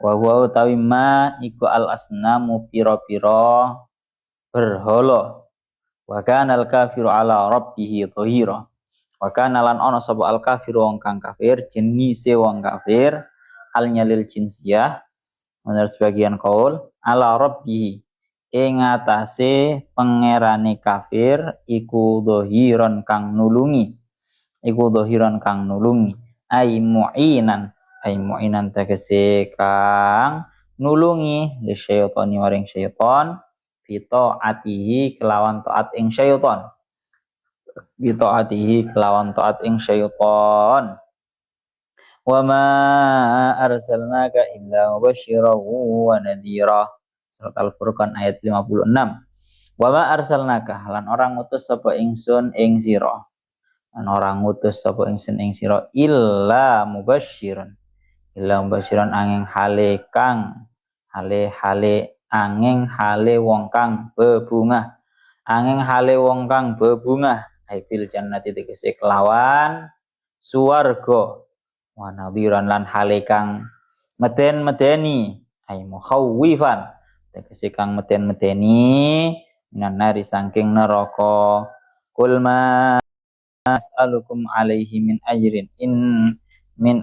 Wa huwa utawi ma iku al asnamu pira-pira berhala. Wa kana al kafiru ala rabbih dhahira. Wa kana lan ana sapa al kafiru wong kang kafir, jenise wong kafir al nyalil jinsiyah menurut sebagian kaul ala rabbih ing atase pangerane kafir iku dhahiran kang nulungi. Iku dhahiran kang nulungi. Ai mu'inan tegese kang nulungi li syaitani maring syaitan fito atihi kelawan taat ing syaitan. Fito atihi kelawan taat ing syaitan. Wa ma arsalnaka illa mubasysyiran wa nadhira. Surat Al-Furqan ayat 56. Wa ma arsalnaka lan orang ngutus sapa ingsun ing sira. Lan orang ngutus sapa ingsun ing sira illa mubasysyiran. Illa mubasysyiran angin hale kang hale angin hale wong kang bebungah. Angin hale wong kang bebungah aibil jannati tegese kelawan suwarga. Wa nadhiran lan hale kang meden-medeni ay mukhawifan tegese kang meden-medeni minan nari saking neraka. Kul ma as'alukum alaihi min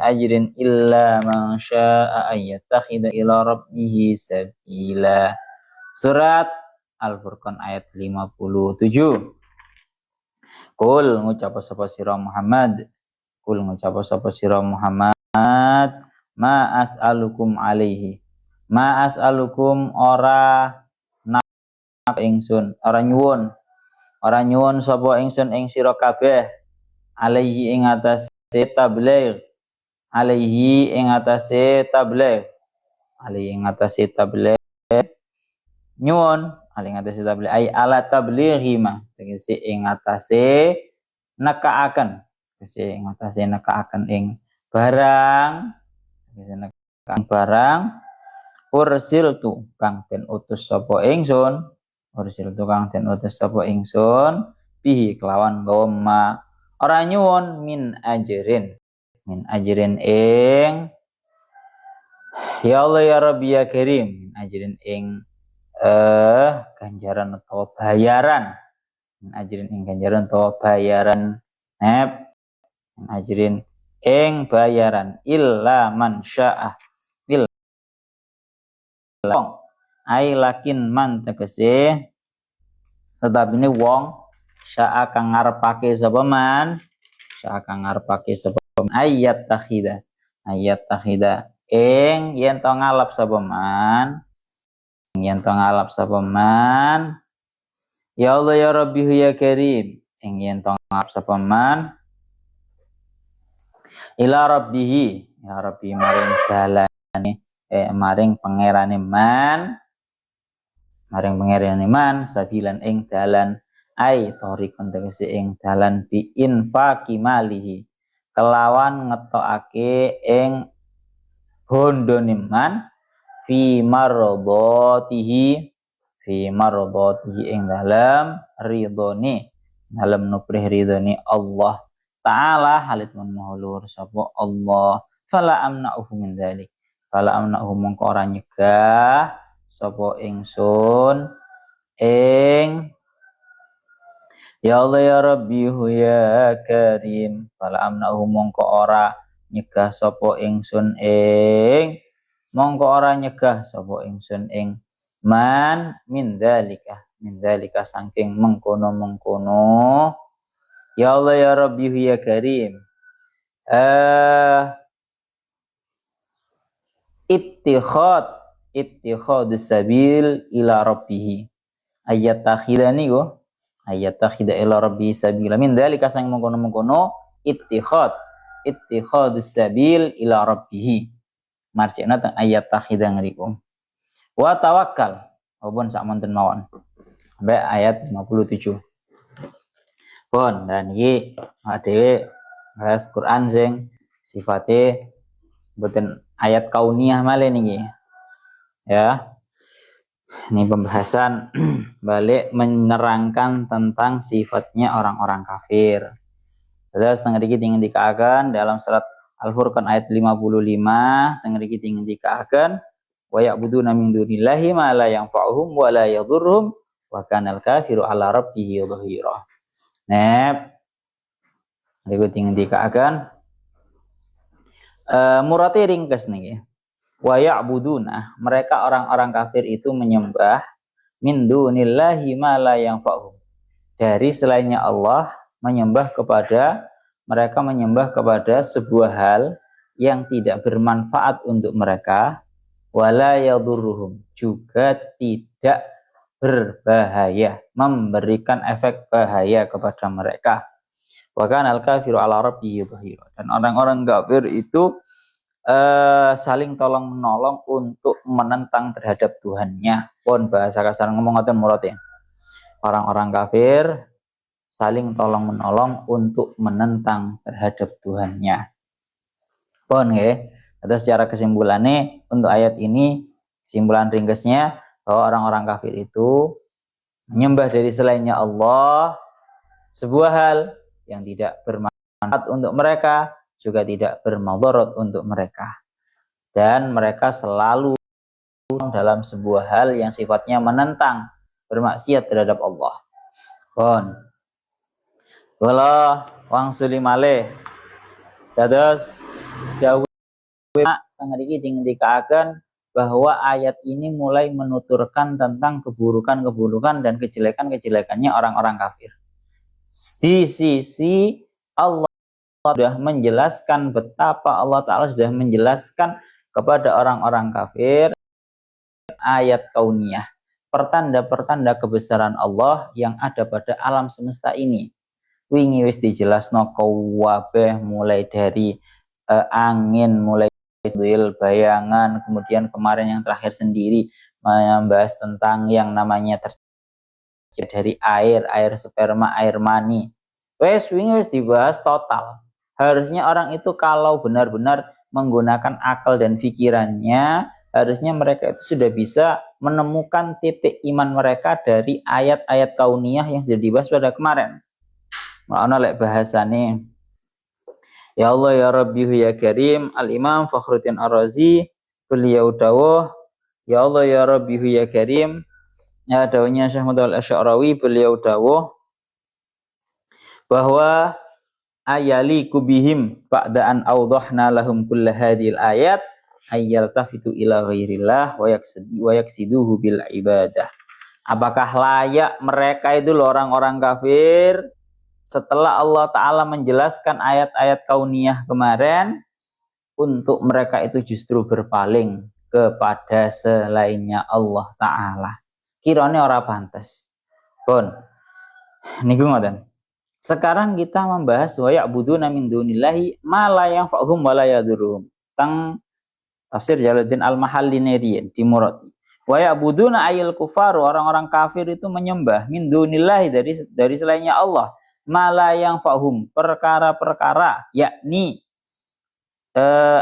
ajrin illa man syaa'a ayyattakhidha ila rabbih sabila. Surat Al-Furqan ayat 57. Kul ngucap sapa sira Muhammad, kul ngucap sapa sira Muhammad, ma as'alukum alaihi. Ma as'alukum ora nak ingsun, ora nyuwun sapa ingsun ing sira kabeh alaihi ing atase tabligh. Alaihi ing atase tabligh. Alaihi ing atase tabligh. Nyuwun alaihi ing atase tabligh ai ala tablighi ma tegese ing atase nekaaken. Tegese ing atase nekaaken ing barang. Tegese nekaaken barang ursiltu kang den utus sapa ingsun. Ursiltu kang den utus sapa ingsun bihi kelawan goma ora nyuwun min ajrin ing ya Allah ya Rabbi ya Karim, min ajrin ing ganjaran atau bayaran, min ajrin ing ganjaran atau bayaran, min ajrin ing bayaran illa man sya'ah illa wong ai lakin man tegese tetap ini wong syaa kang ngarepake sapa man ayat takhida ing yen to ngalap sapa man ya Allah ya Rabbi ya Karim ing yen to ngalap sapa man ila rabbihi ya Rabbi maring dalane maring pangerane man sabilan ing dalan ai thoriqan tegese ing dalan bi infaqi malihi kelawan ngetokake ing bondone man fi mardhatihi ing dalam ridhone dalam nuprih ridhone Allah taala halit mun mahulur sapa Allah fala amna'uhu min dzalik mongko ora nyegah sapa ingsun ing ya Allah ya Rabbi ya Karim fala amna'uhu mongko ora nyegah sapa ingsun ing man min dzalika saking mengkono ya Allah ya Rabbi ya Karim ittikhad sabil ila rabbih ayat takhida ila rabbih sabila min dzalika sang mengkono ittikhad sabil ila rabbih marjana teng ayat takhida ngriku wa tawakkal pun sak monten mawon sampai ayat 57 pun dan iki dhewe bahas Quran sing sifate mboten ayat kauniyah malih niki ya. Ini pembahasan balik menerangkan tentang sifatnya orang-orang kafir. Terus tengah dikit ingin dikaakan dalam surat Al-Furqan ayat 55 tengah dikit ingin dikaakan wa ya'buduna min dunillahi ma la yanfa'uhum wa la yadhurruhum wa kanal kafiru ala rabbih dhahira. Nep niku dikaaken murate ringkes niki. Wa ya'buduna, mereka orang-orang kafir itu menyembah min dunillahi ma la yanfa'uhum. Dari selainnya Allah mereka menyembah kepada sebuah hal yang tidak bermanfaat untuk mereka, wala yadurruhum, juga tidak berbahaya, memberikan efek bahaya kepada mereka. Wa kanal kafiru ala rabbih dhahira. Dan orang-orang kafir itu saling tolong menolong untuk menentang terhadap Tuhannya. Pun bahasa kasar ngomong ngoten murate. Orang-orang kafir saling tolong menolong untuk menentang terhadap Tuhannya. Pun nggih. Terus secara kesimpulannya untuk ayat ini, kesimpulan ringkesnya bahwa orang-orang kafir itu menyembah dari selainnya Allah sebuah hal yang tidak bermanfaat untuk mereka, juga tidak bermadarat untuk mereka. Dan mereka selalu dalam sebuah hal yang sifatnya menentang, bermaksiat terhadap Allah. Pun kula wangsuli malih dados dawuh ngriki dikaaken bahwa ayat ini mulai menuturkan tentang keburukan-keburukan dan kejelekan-kejelekannya orang-orang kafir. Di sisi Allah sudah menjelaskan betapa Allah Ta'ala sudah menjelaskan kepada orang-orang kafir ayat kauniyah, pertanda-pertanda kebesaran Allah yang ada pada alam semesta ini. Wingi wis dijelasno kabeh mulai dari angin, mulai dari bayangan, kemudian kemarin yang terakhir sendiri membahas tentang yang namanya dari air sperma, air mani. Wis dibahas total. Harusnya orang itu kalau benar-benar menggunakan akal dan pikirannya, harusnya mereka itu sudah bisa menemukan titik iman mereka dari ayat-ayat kauniyah yang sudah dibahas pada kemarin. Ana lek bahasane ya Allah ya Rabbi ya Karim, Al-Imam Fakhruddin Ar-Razi beliau dawuh ya Allah ya Rabbi ya Karim, ya dawuhnya Syekh Mutawalli Asy'arawi, beliau dawuh bahwa ayali kubihim ba'da an awdahna lahum kulla hadhil ayat ayyaltafitu ila ghairillah wa yaksiduhu bil ibadah. Apakah layak mereka itu orang-orang kafir setelah Allah Ta'ala menjelaskan ayat-ayat kauniyah kemarin untuk mereka itu justru berpaling kepada selainnya Allah Ta'ala? Kirane ora pantes. Pun niku ngoten. Sekarang kita membahas wa ya'buduna min dunillahi ma la yanfa'uhum wa la yadurruhum. Tang tafsir Jalaluddin Al-Mahalli di Muradi. Wa ya'buduna ayil kufar, orang-orang kafir itu menyembah min dunillahi dari selainnya Allah, ma la yanfa'uhum, perkara-perkara, yakni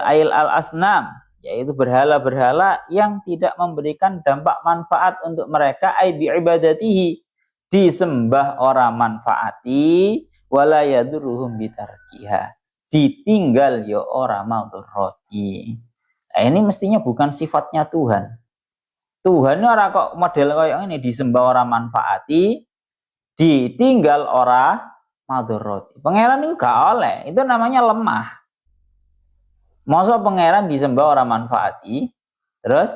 ayil al-asnam, yaitu berhala-berhala yang tidak memberikan dampak manfaat untuk mereka, ai bi ibadatihi, disembah ora manfaati, wala yadurruhum bitarkiha, ditinggal ya ora madharrati. Nah, ini mestinya bukan sifatnya Tuhan. Tuhan ora kok model kayak ini, disembah ora manfaati, ditinggal ora madharrati. Pangeran itu gak oleh, itu namanya lemah. Masa pangeran disembah ora manfaati, terus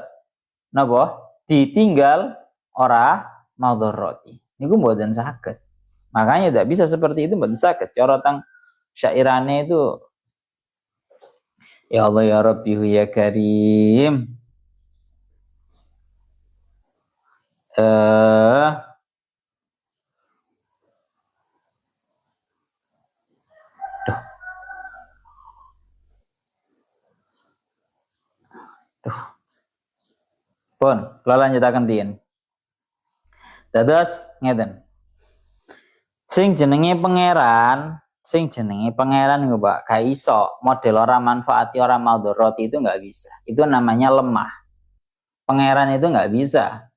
napa? Ditinggal ora madharrati. Niku mboten saged. Makanya tidak bisa seperti itu, mboten saged. Cara tang syairane itu ya Allah ya Rabbi ya Karim. Pun, kula lanjutaken din. Dados ngeten. Sing jenenge pangeran niku Pak, gak iso model ora manfaati ora madharati, itu nggak bisa. Itu namanya lemah. Pangeran itu nggak bisa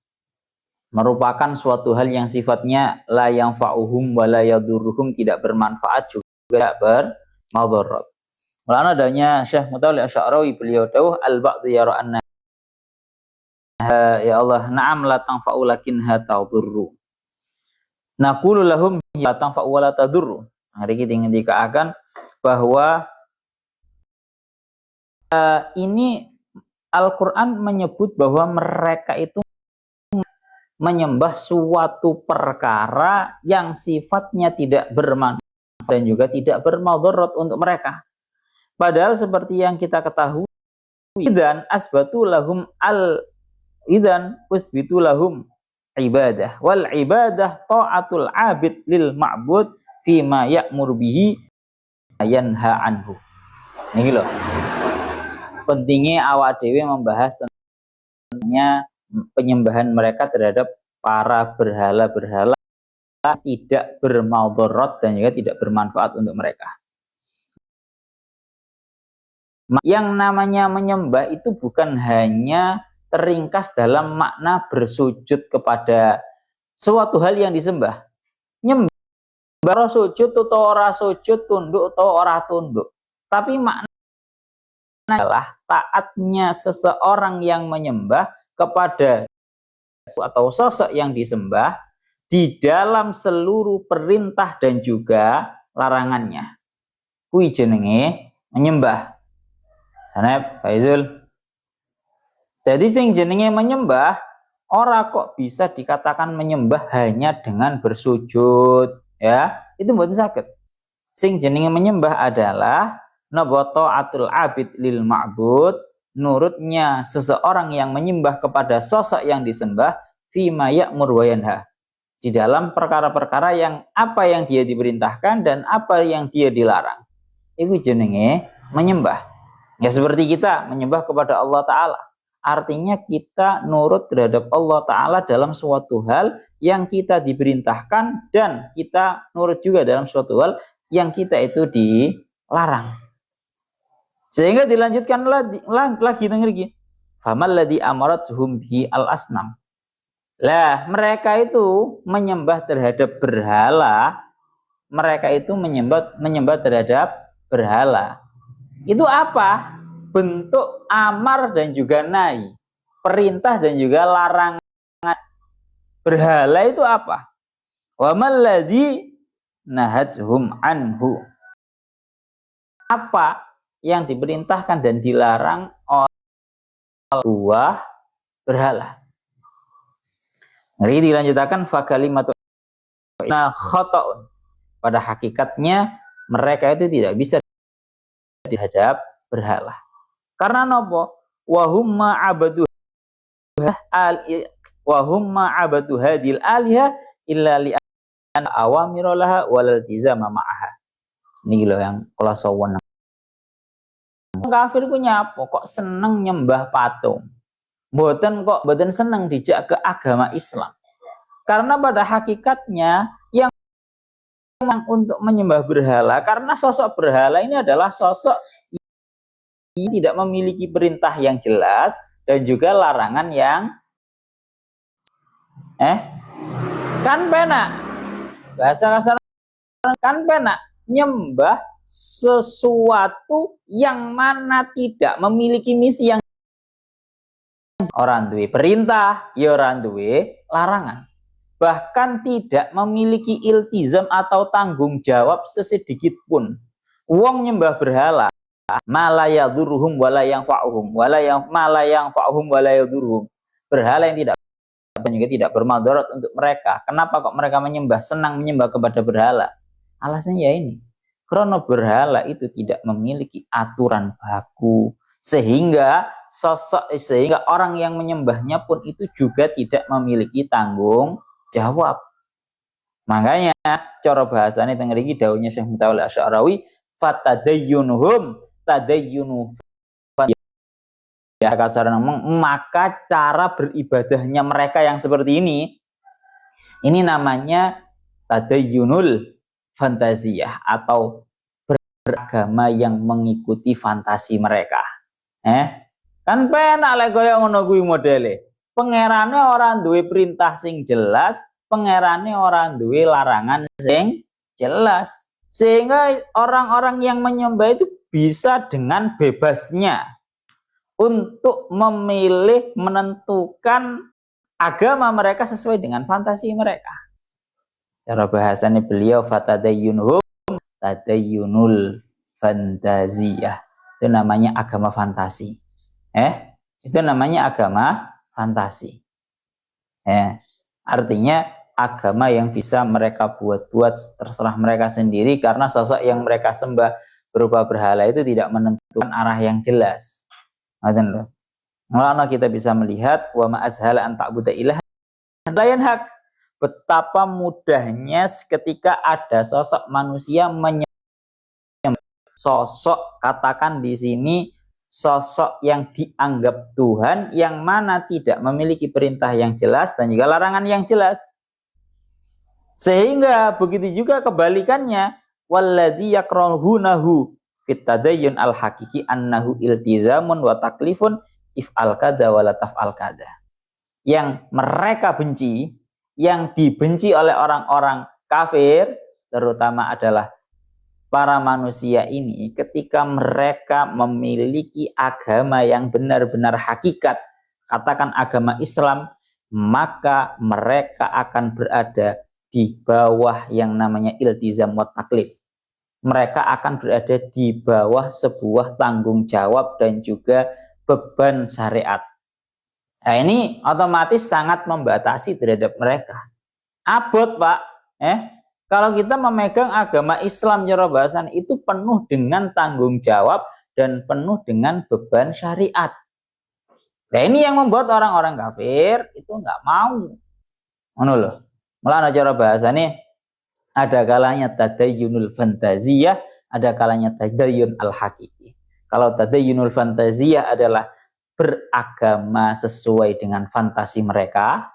merupakan suatu hal yang sifatnya la yanfa'uhum wa la yadurruhum, tidak bermanfaat juga tidak bermadharat. Mulane adanya Syekh Mutawalli Asy'arawi, beliau dawuh al-ba'du yara anna ya Allah, na'am la tanfa'u lakinha tadurru. Naqulu lahum la tanfa'u wa la tadurru. Hari kita akan bahwa ini Al-Quran menyebut bahwa mereka itu menyembah suatu perkara yang sifatnya tidak bermanfaat dan juga tidak bermadarat untuk mereka. Padahal seperti yang kita ketahui, idan asbatu lahum idan usbitu lahum ibadah wal ibadah ta'atul abid lil ma'bud fima ya'mur bihi yanha anhu. Ini loh. Pentingnya awak dewe membahas tentangnya penyembahan mereka terhadap para berhala-berhala tidak bermadarat dan juga tidak bermanfaat untuk mereka. Yang namanya menyembah itu bukan hanya teringkas dalam makna bersujud kepada suatu hal yang disembah. Nyembah sujud atau ora sujud, tunduk atau ora tunduk. Tapi makna adalah taatnya seseorang yang menyembah kepada atau sosok yang disembah di dalam seluruh perintah dan juga larangannya. Kuwi jenenge menyembah. Sanep, Faizul. Jadi sing jenenge menyembah, ora kok bisa dikatakan menyembah hanya dengan bersujud, ya. Itu mboten saged. Sing jenenge menyembah adalah naboto atul abid lil ma'bud, nurutnya seseorang yang menyembah kepada sosok yang disembah fima ya'mur wa yanha. Di dalam perkara-perkara yang apa yang dia diperintahkan dan apa yang dia dilarang. Itu jenenge menyembah. Ya seperti kita menyembah kepada Allah Ta'ala. Artinya kita nurut terhadap Allah Ta'ala dalam suatu hal yang kita diperintahkan dan kita nurut juga dalam suatu hal yang kita itu dilarang. Sehingga dilanjutkan lagi dengar. Famal ladzi amaratsuhum bi al-asnam. Lah, mereka itu menyembah terhadap berhala. Mereka itu menyembah terhadap berhala. Itu apa? Bentuk amar dan juga nahi. Perintah dan juga larangan. Berhala itu apa? Wa malladzi nahajhum anhu. Apa yang diperintahkan dan dilarang oleh buah berhala. Ngeri dilanjutkan fa kalimatu khata'un. Pada hakikatnya mereka itu tidak bisa dihadap berhala. Karena nopo? Wahum ma'abadu hadil aliha illa li'an awamirolaha walal tizama ma'aha. Ini loh yang kalau sawan. Kafir punya apa? Kok seneng nyembah patung? Boten seneng dijak ke agama Islam. Karena pada hakikatnya yang untuk menyembah berhala, karena sosok berhala ini adalah sosok yang tidak memiliki perintah yang jelas dan juga larangan yang kan penak bahasa kasar kan penak nyembah sesuatu yang mana tidak memiliki misi yang orang duwe perintah ya orang duwe larangan, bahkan tidak memiliki iltizam atau tanggung jawab sesedikit pun. Wong nyembah berhala malaya durhum wala yang fa'uhum wala yadurhum. Berhala yang tidak juga tidak bermadarat untuk mereka. Kenapa kok mereka senang menyembah kepada berhala? Alasannya ya ini. Karena berhala itu tidak memiliki aturan baku sehingga orang yang menyembahnya pun itu juga tidak memiliki tanggung jawab. Makanya cara bahasanya tengah iki dawuhnya Syekh Mutawalli Asy'arawi fatadayyunuhum tadayyunu ya kasar maka cara beribadahnya mereka yang seperti ini namanya tadayyunul fantaziyah atau beragama yang mengikuti fantasi mereka. Kan penak lek kaya ngono kuwi modele. Pangerane ora duwe perintah sing jelas, pangerane ora duwe larangan sing jelas. Sehingga orang-orang yang menyembah itu bisa dengan bebasnya untuk memilih menentukan agama mereka sesuai dengan fantasi mereka. Cara bahasanya beliau fatadayyunhum tadayyunul fantaziyah. Itu namanya agama fantasi. Itu namanya agama fantasi. Artinya agama yang bisa mereka buat-buat terserah mereka sendiri karena sosok yang mereka sembah berupa berhala itu tidak menentukan arah yang jelas. Mulanya kita bisa melihat wa ma azhala an ta'budu ilaha layan hak, betapa mudahnya ketika ada sosok manusia menyembah sosok, katakan di sini sosok yang dianggap Tuhan yang mana tidak memiliki perintah yang jelas dan juga larangan yang jelas. Sehingga begitu juga kebalikannya, walladzi yakrahunahu fit tadayyun al haqiqi annahu iltizamun wa taklifun if'al kada wa la taf'al kada. Yang mereka benci, yang dibenci oleh orang-orang kafir, terutama adalah para manusia ini, ketika mereka memiliki agama yang benar-benar hakikat, katakan agama Islam, maka mereka akan berada di bawah yang namanya iltizam wa taklif. Mereka akan berada di bawah sebuah tanggung jawab dan juga beban syariat. Nah, ini otomatis sangat membatasi terhadap mereka. Abot, Pak. Kalau kita memegang agama Islam cara bahasan itu penuh dengan tanggung jawab dan penuh dengan beban syariat. Nah, ini yang membuat orang-orang kafir itu nggak mau. Mulanya cara bahasanya ada kalanya tadayyunul fantaziyah, ada kalanya tadayyun al-haqiqi. Kalau tadayyunul fantaziyah adalah beragama sesuai dengan fantasi mereka.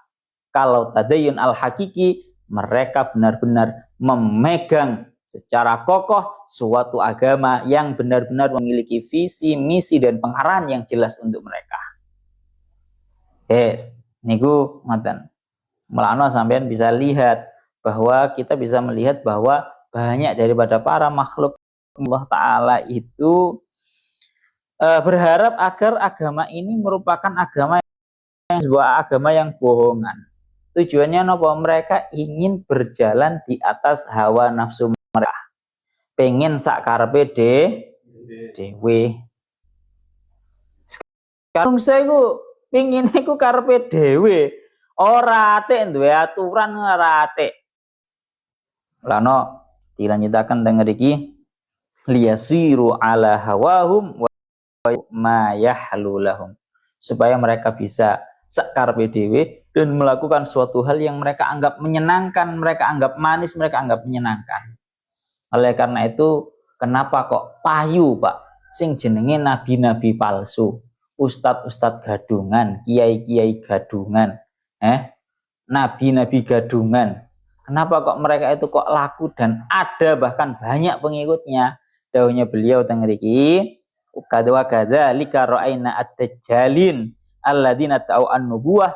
Kalau tadayyun al-haqiqi, mereka benar-benar memegang secara kokoh suatu agama yang benar-benar memiliki visi, misi, dan pengarahan yang jelas untuk mereka. Niku ngoten. Mulanya sampean bisa lihat bahwa kita bisa melihat bahwa banyak daripada para makhluk Allah Ta'ala itu berharap agar agama ini merupakan agama yang sebuah agama yang bohongan. Tujuannya apa? Mereka ingin berjalan di atas hawa nafsu mereka. Pengen sakarepe dewe. Sekarang saya pengen iku karepe dewe. Ora atik duwe aturan ora atik. Lano dilanjutaken teng mriki liyasiru ala hawahum wa ma yahlulahum, supaya mereka bisa sakarepe dhewe dan melakukan suatu hal yang mereka anggap menyenangkan, mereka anggap manis, mereka anggap menyenangkan. Oleh karena itu, kenapa kok payu, Pak, sing jenenge nabi-nabi palsu, ustad-ustad gadungan, kiai-kiai gadungan, nabi-nabi gadungan. Kenapa kok mereka itu kok laku dan ada bahkan banyak pengikutnya? Dawuhnya beliau teng mriki, kadwa kadzalika ra'aina at-dajjalin alladzina ta'u an-nubuwah.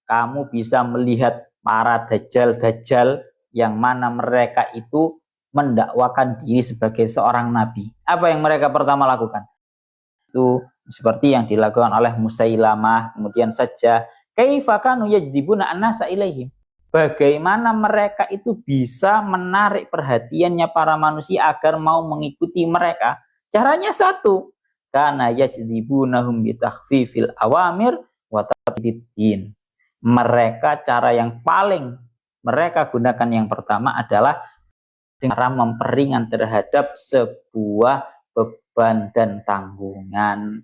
Kamu bisa melihat para dajjal yang mana mereka itu mendakwakan diri sebagai seorang nabi. Apa yang mereka pertama lakukan? Itu seperti yang dilakukan oleh Musailamah, kemudian saja kaifa kanu yajdibuna an-nasa ilaihim. Bagaimana mereka itu bisa menarik perhatiannya para manusia agar mau mengikuti mereka? Caranya satu, karena yajdibunahum bitakhfifil awamir wa taqdiddin. Mereka cara yang paling mereka gunakan yang pertama adalah cara memperingan terhadap sebuah beban dan tanggungan.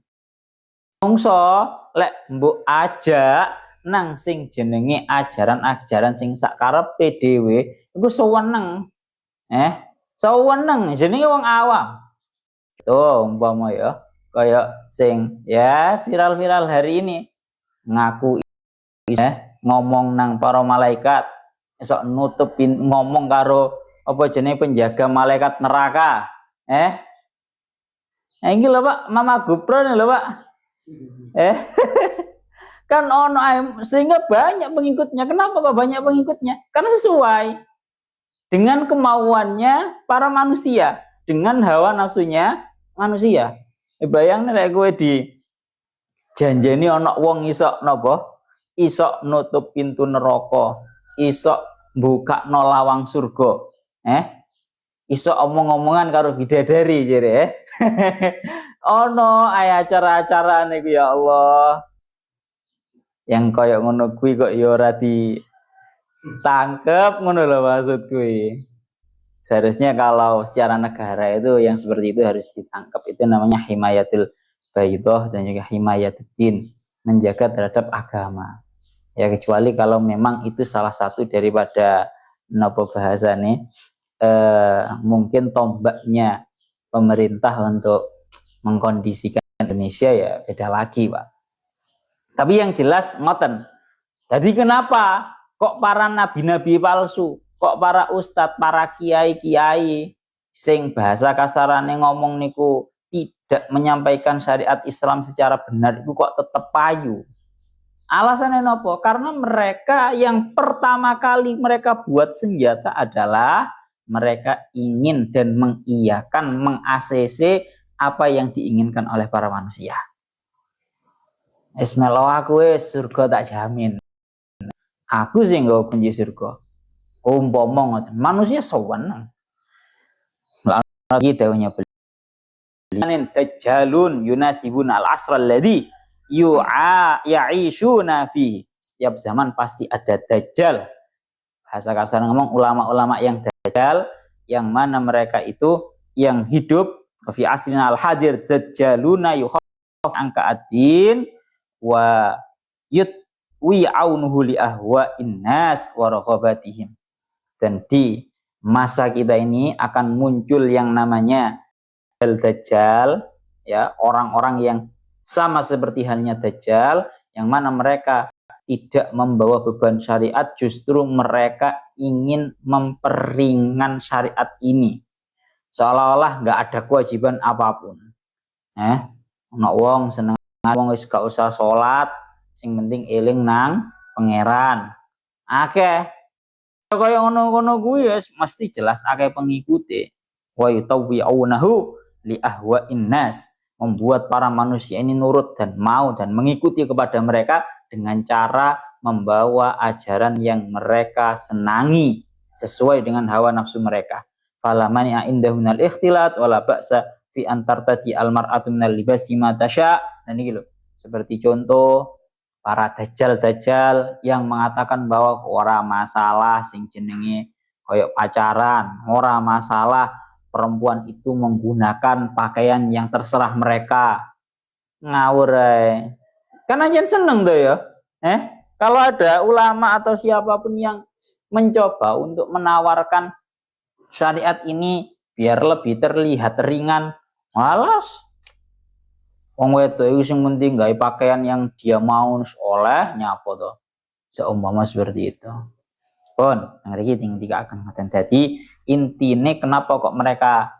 Mongso lek mbok ajak nang sing jenenge ajaran-ajaran sing sakarepe dhewe iku seweneng. Seweneng jenenge wong awam. Tuh umpama ya kaya sing ya viral-viral hari ini ngaku ngomong nang para malaikat, esok nutupin ngomong karo apa jenenge penjaga malaikat neraka. Iki lho Pak, Mama Gupro lho Pak. Kan ono sehingga banyak pengikutnya. Kenapa kok banyak pengikutnya? Karena sesuai dengan kemauannya para manusia, dengan hawa nafsunya manusia. Bayangin nek kowe Janjeni ana wong iso napa? Iso nutup pintu neraka, iso mbukakno lawang surga. Iso omong-omongan karo bidadari jere. Ono acara-acara niku ya Allah. Yang koyok ngono kuwi kok ya ora ditangkep ngono lho maksud kuwi. Seharusnya kalau secara negara itu yang seperti itu harus ditangkap. Itu namanya himayatul baidah dan juga himayatuddin, menjaga terhadap agama. Ya kecuali kalau memang itu salah satu daripada napa bahasane mungkin tombaknya pemerintah untuk mengkondisikan Indonesia ya beda lagi, Pak. Tapi yang jelas ngoten. Jadi kenapa kok para nabi-nabi palsu, kok para ustadz, para kiai-kiai sing bahasa kasarane ngomong niku tidak menyampaikan syariat Islam secara benar itu kok tetap payu? Alasannya nopo? Karena mereka yang pertama kali mereka buat senjata adalah mereka ingin dan mengiyakan, meng-ACC apa yang diinginkan oleh para manusia. Ismelo aku surga tak jamin. Aku sih nggak kunci surga. Umpama manusia sewenang. Lagi dawuhnya beliau. Dajjalun yunasibun al-asra alladhi ya'ishuna fi. Setiap zaman pasti ada dajjal. Bahasa kasar ngomong ulama-ulama yang dajjal, yang mana mereka itu yang hidup fi asrina al-hadir dajjaluna yukhaf angka ad-din wa yutwi'aunuhu li ahwa'in nas wa raghabatihim. Dan di masa kita ini akan muncul yang namanya Dajjal, ya, orang-orang yang sama seperti halnya Dajjal, yang mana mereka tidak membawa beban syariat, justru mereka ingin memperingan syariat ini, seolah-olah nggak ada kewajiban apapun. Wong seneng wong wis gak usah sholat, sing penting eling nang pangeran. Akeh kaya ngono-ngono kuwi wis mesti jelas akeh pengikuti. Wa yutawwi'unahu li ahwa'in nas, membuat para manusia ini nurut dan mau dan mengikuti kepada mereka dengan cara membawa ajaran yang mereka senangi sesuai dengan hawa nafsu mereka. Falamani indahunal ikhtilat wala ba'sa fi antartati almar'atu minal libasi ma tasya. Dan ini loh, seperti contoh para dajjal-dajjal yang mengatakan bahwa ora masalah sing jenenge koyok pacaran, ora masalah perempuan itu menggunakan pakaian yang terserah mereka. Ngawur kan aja seneng tuh ya. Kalau ada ulama atau siapapun yang mencoba untuk menawarkan syariat ini biar lebih terlihat ringan, malas. Wong wedok iku sing penting gawe pakaian yang dia mau oleh nyapa to. Seumpama seperti itu. Pun ngriki tinggal akan ngaten. Dadi intine kenapa kok mereka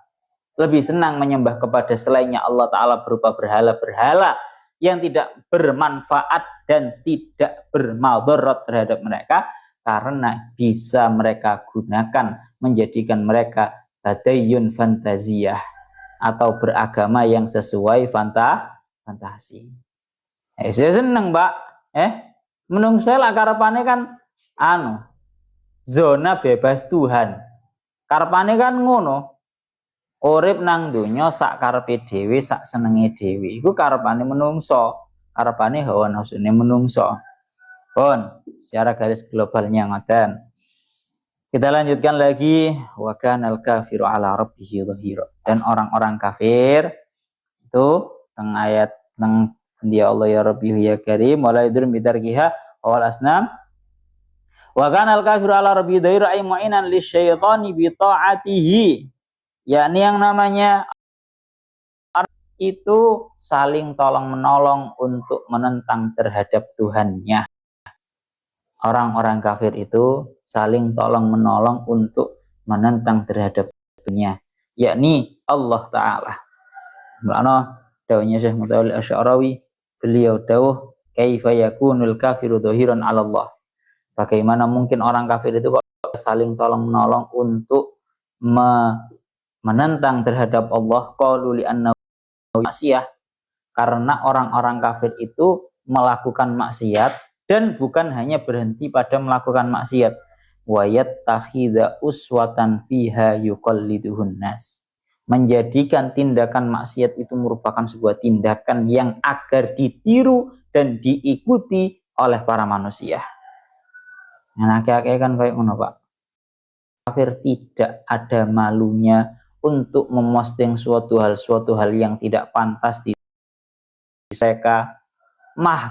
lebih senang menyembah kepada selainnya Allah Ta'ala berupa berhala-berhala yang tidak bermanfaat dan tidak bermadarat terhadap mereka, karena bisa mereka gunakan menjadikan mereka tadayyun fantaziyah atau beragama yang sesuai fantasi. Saya seneng, Mbak. Menung saya lah karepane kan zona bebas Tuhan. Karepane kan ngono. Urip nang donya sak karepe dhewe, sak senenge dhewe. Iku karepane menungso, karepane hawa nafsune menungso. Pun secara garis globalnya ngoten. Kita lanjutkan lagi, wa kanal kafiru ala rabbihi dhahira. Dan orang-orang kafir itu teng ayat teng dia Allah ya rabbihi ya karim wala yadur bitarkiha wal asnam. Wa kanal kafiru ala rabbihi dhahira ay mu'inan lisyaitani bi ta'atihi. Yakni yang namanya itu saling tolong menolong untuk menentang terhadap Tuhannya. Orang-orang kafir itu saling tolong menolong untuk menentang terhadap Tuhannya, yakni Allah Ta'ala. Makna dawuhnya Syekh Mutawalli Asy'arawi, beliau dawuh kaifa yakunul kafiru dhahiran 'ala Allah. Bagaimana mungkin orang kafir itu kok saling tolong menolong untuk menentang terhadap Allah? Qalu li annahu ma'siyah. Karena orang-orang kafir itu melakukan maksiat dan bukan hanya berhenti pada melakukan maksiat. Wa yattakhidha uswatan fiha yuqalliduhun nas. Menjadikan tindakan maksiat itu merupakan sebuah tindakan yang agar ditiru dan diikuti oleh para manusia. Nah, kayak kan kayak ngono, Pak. Kafir tidak ada malunya untuk memosting suatu hal yang tidak pantas di mereka.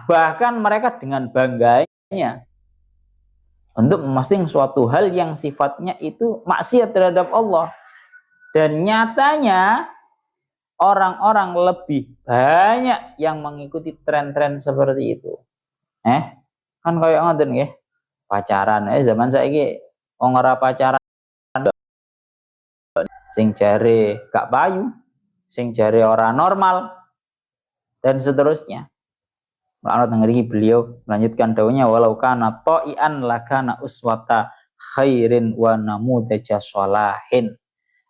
Bahkan mereka dengan bangganya untuk memosting suatu hal yang sifatnya itu maksiat terhadap Allah. Dan nyatanya orang-orang lebih banyak yang mengikuti tren-tren seperti itu. Kan kayak ngoten nggih. Pacaran zaman saiki wong ora pacaran sing jare gak payu, sing jare ora normal dan seterusnya. Menurut ngeri beliau melanjutkan dawuhnya walau kana ta'ian lakana uswata khairin wa namudaja sholahin.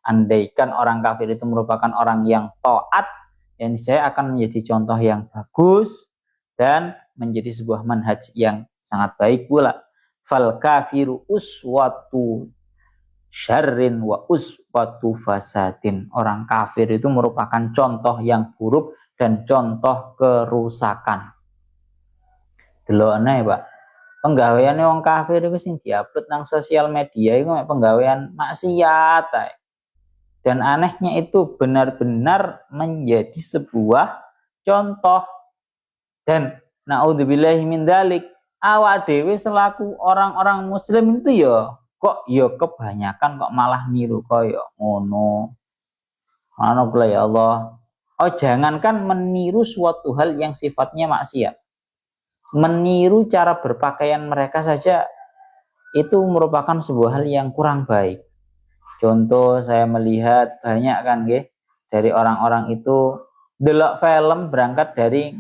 Andaikan orang kafir itu merupakan orang yang taat, yang saya akan menjadi contoh yang bagus dan menjadi sebuah manhaj yang sangat baik pula. Fal kafiru uswatu syarrin wa uswatu fasadin. Orang kafir itu merupakan contoh yang buruk dan contoh kerusakan. Delokne, Pak. Penggaweane wong kafir iku sing diupload nang sosial media iku mek penggawean maksiat ae. Dan anehnya itu benar-benar menjadi sebuah contoh. Dan naudzubillahi min dzalik, awak dhewe selaku orang-orang muslim itu kok kebanyakan kok malah niru kaya ngono. Ana pula ya Allah. Jangankan meniru suatu hal yang sifatnya maksiat. Meniru cara berpakaian mereka saja itu merupakan sebuah hal yang kurang baik. Contoh saya melihat banyak kan dari orang-orang itu delok film, berangkat dari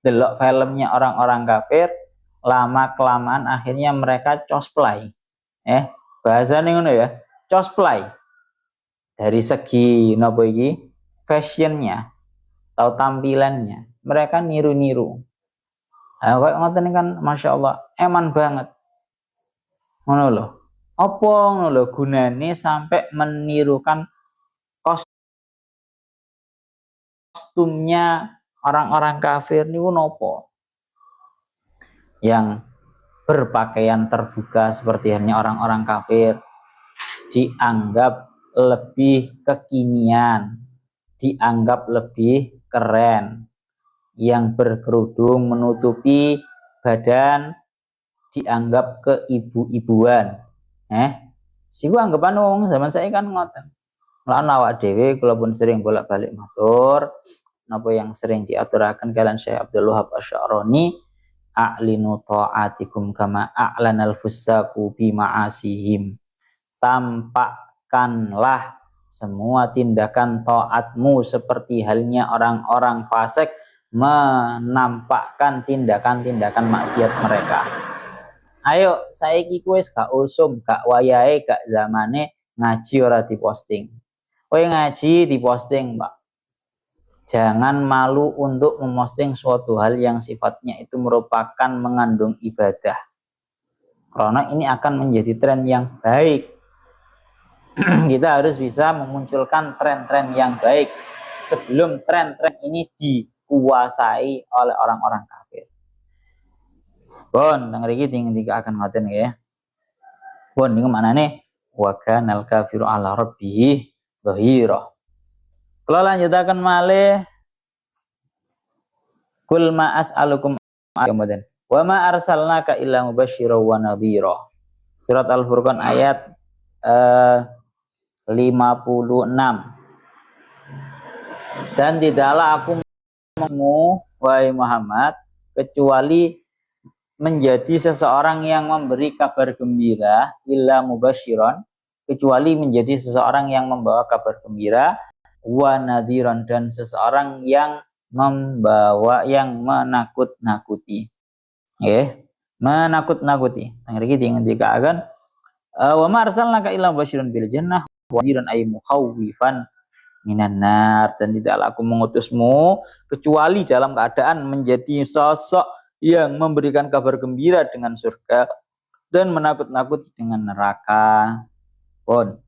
delok filmnya orang-orang kafir, lama kelamaan akhirnya mereka cosplay. Bahasanya ngono ya, cosplay. Dari segi nopo iki fashionnya atau tampilannya, mereka niru-niru. Nah, kayak ngoten kan Masya Allah, eman banget. Ngono loh. Apa ngono lho gunane sampai menirukan kostumnya orang-orang kafir niku nopo? Yang berpakaian terbuka seperti hanya orang-orang kafir dianggap lebih kekinian, dianggap lebih keren. Yang berkerudung menutupi badan dianggap keibu-ibuan. Siku anggapan wong zaman saya kan ngoten. Lan awak dhewe kula pun sering bolak-balik matur napa yang sering diaturaken kalian Syekh Abdul Wahab Asy'arani, a'linu ta'atikum kama a'lanal fusaqu bi ma'asihim. Tampakkanlah semua tindakan taatmu seperti halnya orang-orang fasik menampakkan tindakan-tindakan maksiat mereka. Ayo saiki wis gak usum, gak wayahe, gak zamane ngaji ora diposting. Kowe ngaji diposting, Pak. Jangan malu untuk memposting suatu hal yang sifatnya itu merupakan mengandung ibadah. Karena ini akan menjadi tren yang baik. Kita harus bisa memunculkan tren-tren yang baik sebelum tren-tren ini dikuasai oleh orang-orang kafir. Bon, nang mriki tiga akan ngoten ya. Bon niku maknane wa kanal kafiru ala rabbih dhahira. Kula lanjutaken malih kul ma as'alukum kemudian wa ma arsalnaka illa mubasysyiran wa nadhira. Surat Al-Furqan ayat 56. Dan tidaklah aku mengutusmu wahai Muhammad kecuali menjadi seseorang yang memberi kabar gembira, illa mubasyiran, kecuali menjadi seseorang yang membawa kabar gembira, wa nadhiran, dan seseorang yang membawa yang menakut-nakuti. Menakut-nakuti. Ngriki dikatakan wa ma arsalnaka illa mubasyiran bil jannah wa nadhiran ay mukhawifan minan nar, dan tidaklah aku mengutusmu kecuali dalam keadaan menjadi sosok yang memberikan kabar gembira dengan surga dan menakut-nakuti dengan neraka. Pun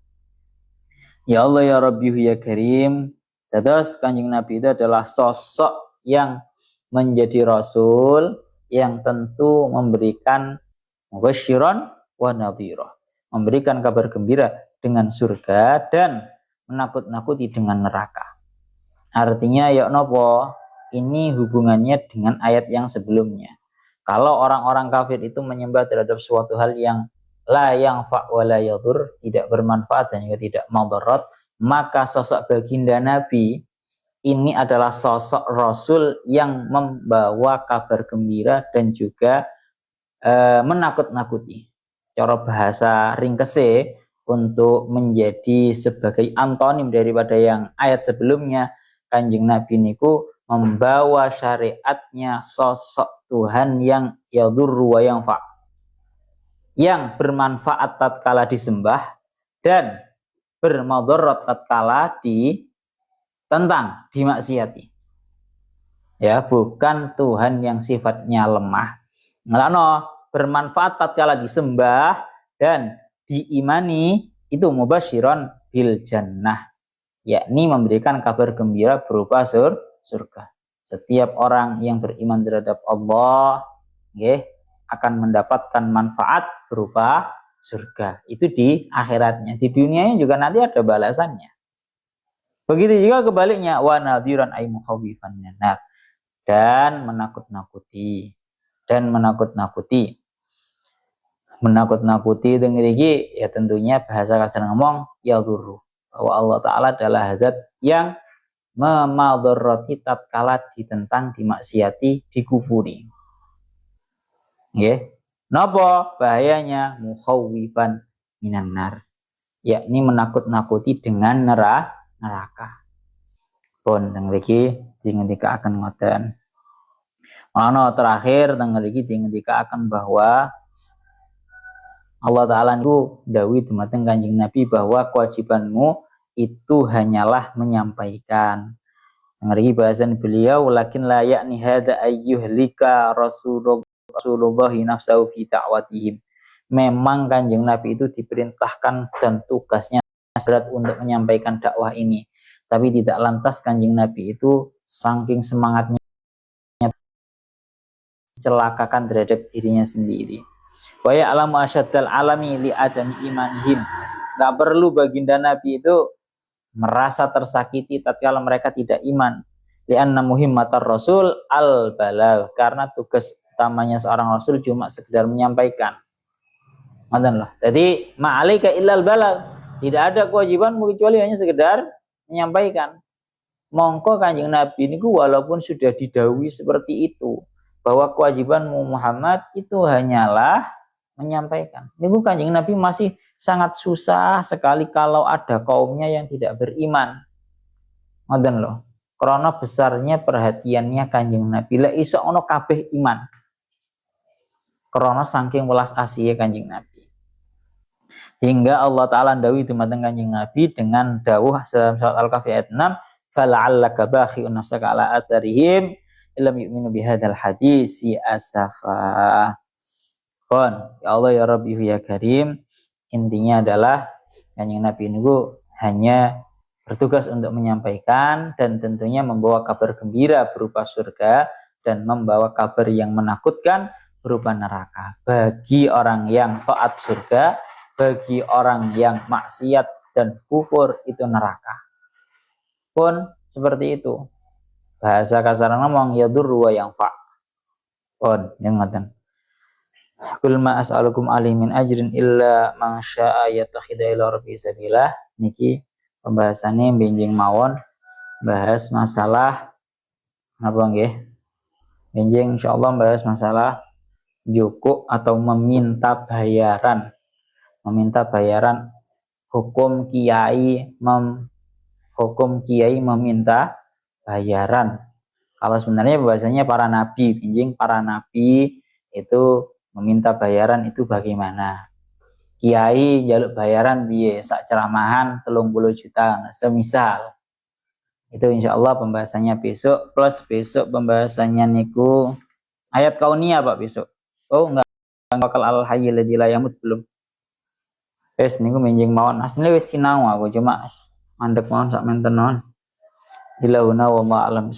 ya Allah ya Rabbi ya Karim, terus Kanjeng Nabi itu adalah sosok yang menjadi rasul yang tentu memberikan mubasyiran wa nadhira, memberikan kabar gembira dengan surga dan menakut-nakuti dengan neraka. Artinya ya nopo, ini hubungannya dengan ayat yang sebelumnya. Kalau orang-orang kafir itu menyembah terhadap suatu hal yang la yanfa wa la yadur, tidak bermanfaat dan juga tidak madarat, maka sosok baginda Nabi ini adalah sosok rasul yang membawa kabar gembira dan juga menakut-nakuti. Cara bahasa ringkese untuk menjadi sebagai antonim daripada yang ayat sebelumnya, Kanjeng Nabi niku membawa syariatnya sosok Tuhan yang yadurru wa yanfa, yang bermanfaat tatkala disembah dan bermadarat tatkala ditentang, dimaksiati. Ya, bukan Tuhan yang sifatnya lemah. Ngelano bermanfaat tatkala disembah dan diimani, itu mubasyiron bil jannah, yakni memberikan kabar gembira berupa surga. Setiap orang yang beriman terhadap Allah akan mendapatkan manfaat berupa surga. Itu di akhiratnya. Di dunianya juga nanti ada balasannya. Begitu juga kebaliknya, wa nadhiran ay mukhawifan minan, dan menakut-nakuti dengan iki ya tentunya bahasa kasar ngomong ya duru, bahwa Allah Ta'ala adalah zat yang memadharrati tatkala ditentang, dimaksiati, dikufuri. Napa bahayanya? Mukhawifan minan nar, yakni menakut-nakuti dengan neraka. Pun teng mriki dingendika akan ngoten. Ana terakhir teng mriki dingendika akan bahwa Allah Ta'ala itu dawuh dumateng Kanjeng Nabi bahwa kewajibanmu itu hanyalah menyampaikan. Mriki bahasan beliau, lakin la yakni hadza ayyuhlika Rasulullah nafsahu fi ta'watihim. Memang Kanjeng Nabi itu diperintahkan dan tugasnya berat untuk menyampaikan dakwah ini. Tapi tidak lantas Kanjeng Nabi itu saking semangatnya celakakan terhadap dirinya sendiri. Wa ya'lamu asyaddal alami li adami imanihim. Gak perlu baginda Nabi itu merasa tersakiti tatkala mereka tidak iman. Li'anna muhimmatar rasul al-balagh, karena tugas utamanya seorang rasul cuma sekedar menyampaikan. Ngoten loh. Jadi ma'alaika illal balagh. Tidak ada kewajibanmu kecuali hanya sekedar menyampaikan. Mongko Kanjeng Nabi niku walaupun sudah didhawuhi seperti itu, bahwa kewajibanmu Muhammad itu hanyalah menyampaikan. Niku Kanjeng Nabi masih sangat susah sekali kalau ada kaumnya yang tidak beriman. Ngoten loh. Karena besarnya perhatiannya Kanjeng Nabi, la iso ono kabeh iman. Karena saking welas asih Kanjeng Nabi. Hingga Allah Ta'ala dawuh dumateng Kanjeng Nabi dengan dawuh dalam surat Al-Kahfi ayat 6, fala'allaka bakhi'un nafsaka ala asarihim illam yu'minu bihadzal hadisi asafa. Kon, ya Allah ya Rabbi ya Karim, intinya adalah Kanjeng Nabi niku hanya bertugas untuk menyampaikan dan tentunya membawa kabar gembira berupa surga dan membawa kabar yang menakutkan berupa neraka. Bagi orang yang taat surga, bagi orang yang maksiat dan kufur itu neraka. Pun seperti itu. Bahasa kasar ngomong yadurru wa yanfa. Pun yang ngoten. Qul ma as'alukum alaihi min ajrin illa man syaa'a yattakhidha ila rabbi sabila. Niki pembahasannya benjing mawon bahas masalah apa nggih? Benjing insyaallah bahas masalah jukuk atau meminta bayaran. Meminta bayaran, hukum kiai meminta bayaran. Kalau sebenarnya bahasanya para nabi, pinjing para nabi itu meminta bayaran itu bagaimana? Kiai jaluk bayaran biye sak ceramahan 30 juta semisal. Itu insya Allah pembahasannya besok, plus besok pembahasannya niku ayat kauniyah Pak besok. Oh enggak, bakal al hayyil ladzi la yamut belum. Wes niku menjing mawon. Asline wis sinau aku cuma mandek mawon sak menten non. Ilahuna wa ma'alam.